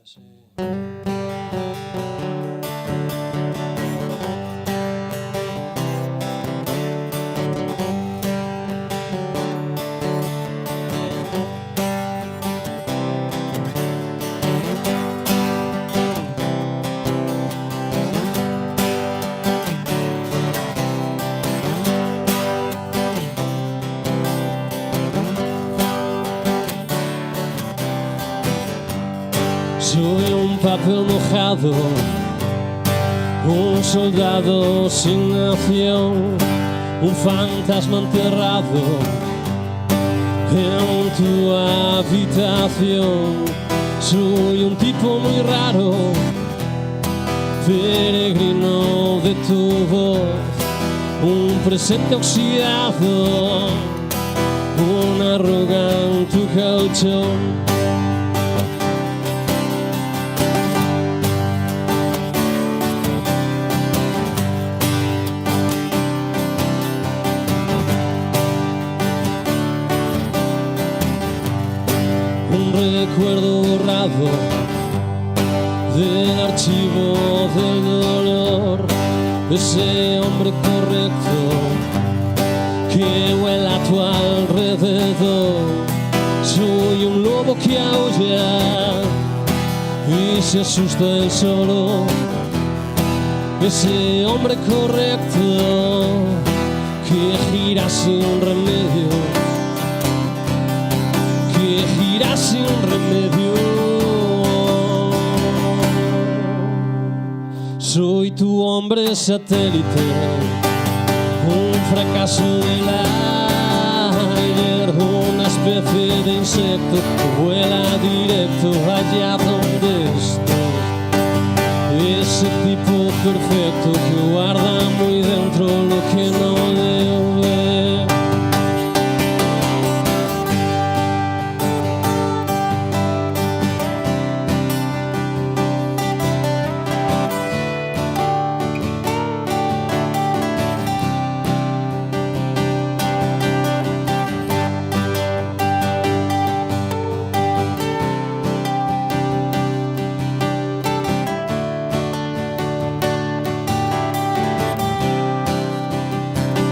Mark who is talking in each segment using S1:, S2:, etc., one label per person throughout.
S1: así. Soy un papel mojado, un soldado sin nación, un fantasma enterrado en tu habitación. Soy un tipo muy raro, peregrino de tu voz, un presente oxidado, una arruga en tu colchón. Un recuerdo borrado del archivo del dolor, ese hombre correcto que vuela a tu alrededor. Soy un lobo que aúlla y se asusta él solo, ese hombre correcto que gira sin remedio, que gira sin remedio. Soy tu hombre satélite, un fracaso del ayer, una especie de insecto que vuela directo allá donde estés. Ese tipo perfecto que guarda muy dentro lo que no debe.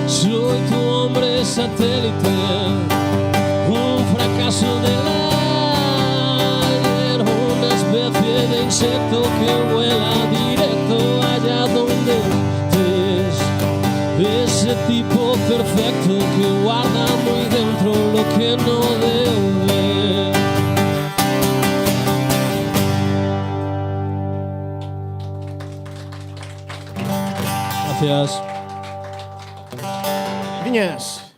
S1: Soy tu hombre satélite, un fracaso del ayer, una especie de insecto que vuela directo allá donde estés. Ese tipo perfecto que guarda muy dentro lo que no debe. Gracias.
S2: Viñas.